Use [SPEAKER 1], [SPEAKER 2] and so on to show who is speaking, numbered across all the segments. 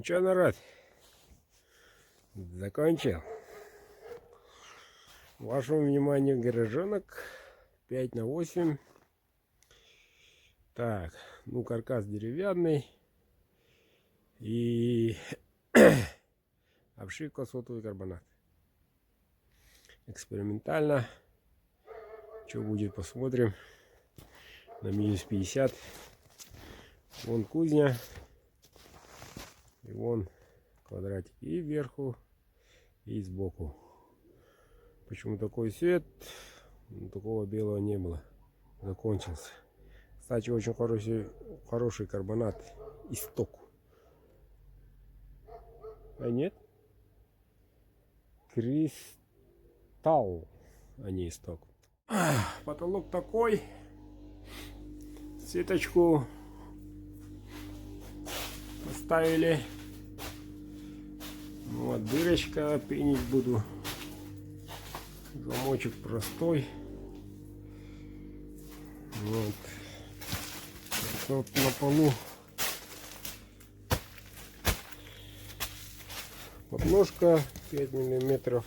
[SPEAKER 1] Что, народ? Закончил. Вашему вниманию гаражонок 5×8. Так, ну каркас деревянный. И обшивка сотовый карбонат. Экспериментально. Что будет, посмотрим. На минус 50. Вон кузня. И вон квадратик. И вверху, и сбоку. Почему такой свет? Такого белого не было. Закончился. Кстати, очень хороший карбонат. Исток. А нет? Кристалл, а не исток. Потолок такой. Сеточку поставили. Вот дырочка, пенить буду. Замочек простой. Вот на полу подножка 5 миллиметров.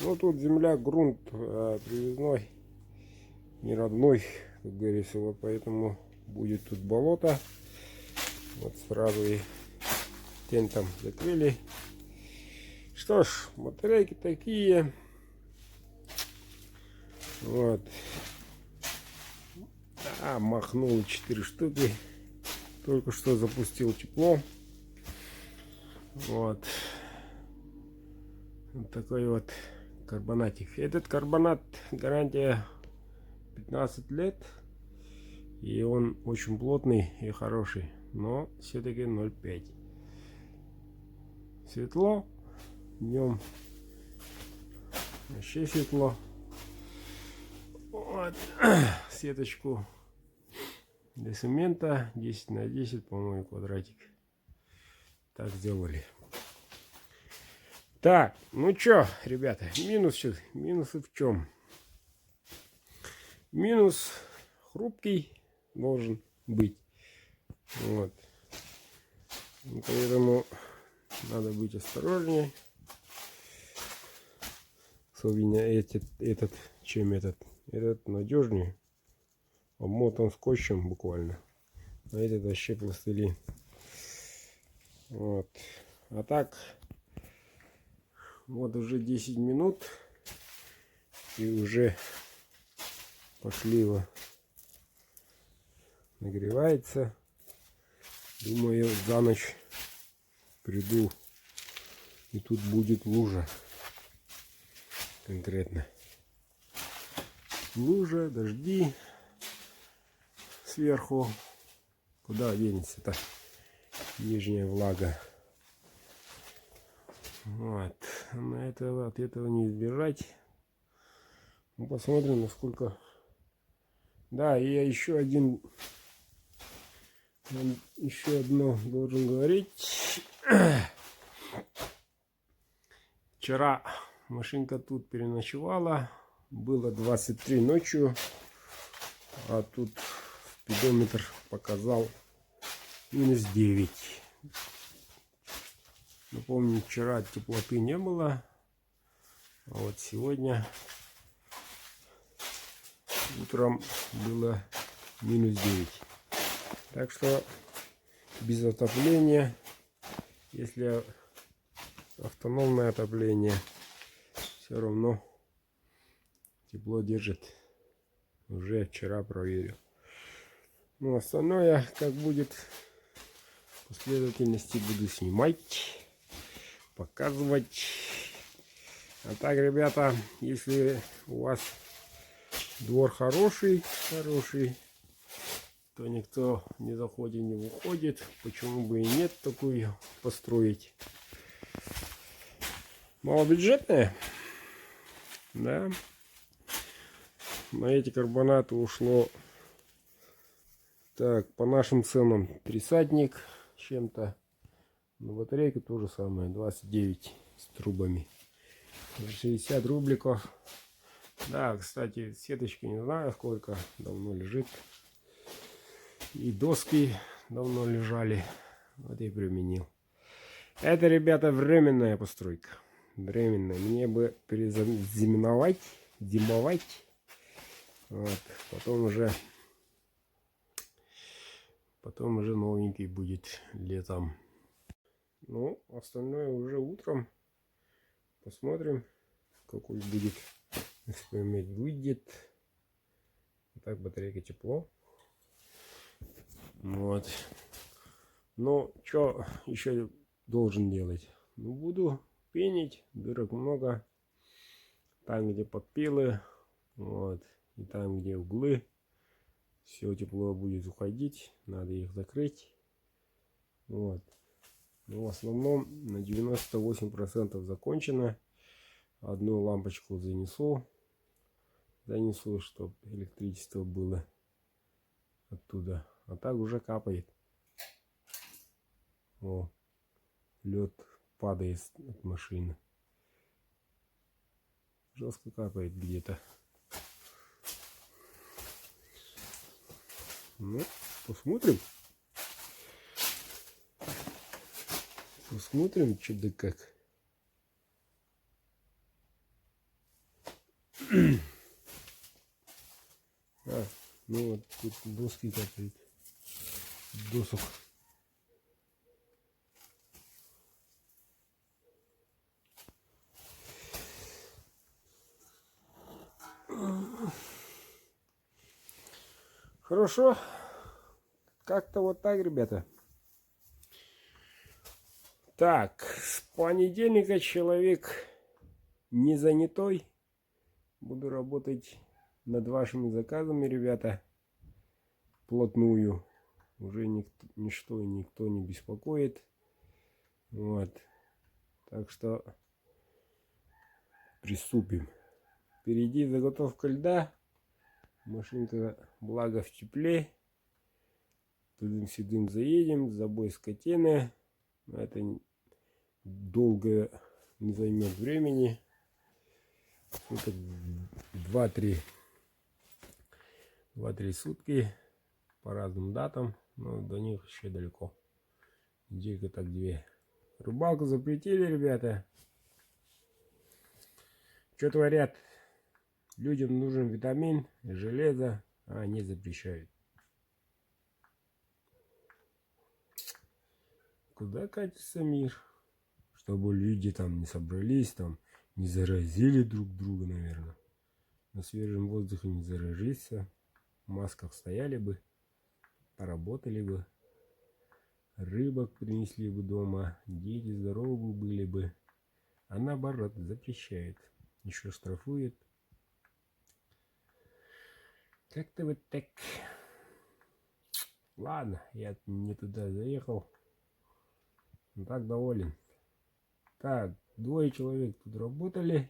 [SPEAKER 1] Ну тут земля, грунт привезной, не родной, как говорится, вот поэтому будет тут болото. Вот сразу и тентом закрыли. Что ж, батарейки такие. Вот. Махнул 4 штуки. Только что запустил тепло. Вот. Вот такой вот карбонатик. Этот карбонат гарантия 15 лет. И он очень плотный и хороший. Но все-таки 0,5. Светло. Днем вообще светло. Вот. Сеточку для цемента 10×10, по-моему, квадратик. Так сделали. Так, ну чё, ребята, минусы в чем? Минус хрупкий должен быть. Вот. Поэтому надо быть осторожнее. Особенно этот, чем этот. Этот надежнее. Обмотан скотчем буквально. А этот вообще пластилин. Вот. А так, вот уже 10 минут. И уже пошливо нагревается. Думаю, за ночь приду. И тут будет лужа. Конкретно. Лужа, дожди сверху. Куда денется-то нижняя влага? Вот. На это, от этого не избежать. Ну, посмотрим, насколько. Да, и я еще одно должен говорить. Вчера машинка тут переночевала. Было 23 ночью, а тут спидометр показал минус 9. Напомню, вчера теплоты не было, а вот сегодня утром было минус 9. Так что без отопления, если автономное отопление, все равно тепло держит. Уже вчера проверил. Ну, остальное, как будет, в последовательности буду снимать, показывать. А так, ребята, если у вас двор хороший, то никто не заходит, не выходит. Почему бы и нет такую построить? Малобюджетная? Да. На эти карбонаты ушло, так, по нашим ценам, 30 чем-то. На батарейку то же самое, 29 с трубами. 60 рубликов. Да, кстати, сеточки не знаю сколько, давно лежит. И доски давно лежали. Вот и применил. Это, ребята, временная постройка. Временная. Мне бы перезимовать, зимовать. Вот. Потом уже новенький будет летом. Ну, остальное уже утром. Посмотрим, какой будет эксперимент выйдет. Так, батарейка тепло. Вот. Но что еще должен делать? Ну, буду пенить, дырок много. Там, где подпилы, вот, и там, где углы, все тепло будет уходить. Надо их закрыть. Вот. Но в основном на 98% закончено. Одну лампочку занесу, чтобы электричество было оттуда. А так уже капает. О, лед падает от машины. Жестко капает где-то. Ну, посмотрим. Посмотрим, что да как. Ну вот тут доски капают. Досок. Хорошо. Как-то вот так, ребята. Так, с понедельника человек не занятой. Буду работать над вашими заказами, ребята. Плотную. Уже ничто и никто не беспокоит. Вот. Так что приступим. Впереди заготовка льда. Машинка, благо, в тепле. Тудым-сюдым заедем. Забой скотины. Это долго не займет времени. Суток 2-3 сутки по разным датам. Но до них еще далеко. Неделька так 2. Рыбалку запретили, ребята. Что творят? Людям нужен витамин, железо, а они запрещают. Куда катится мир? Чтобы люди там не собрались, там не заразили друг друга, наверное. На свежем воздухе не заразиться. В масках стояли бы, поработали бы. Рыбок принесли бы дома, дети здоровы были бы. А наоборот, запрещает. Еще штрафует. Как-то вот так. Ладно, я не туда заехал. Но так доволен. Так, 2 человек тут работали.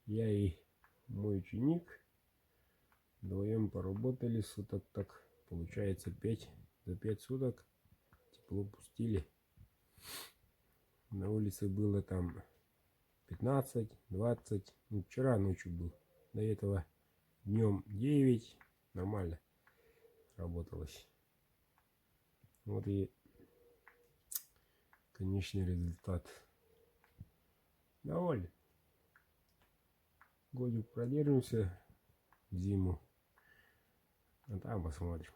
[SPEAKER 1] Я и мой ученик. Вдвоем поработали суток так. Получается 5. За 5 суток тепло пустили. На улице было там 15-20. Ну, вчера ночью был. До этого днем 9. Нормально работалось. Вот и конечный результат. Доволен. Годик продержимся зиму. А там посмотрим.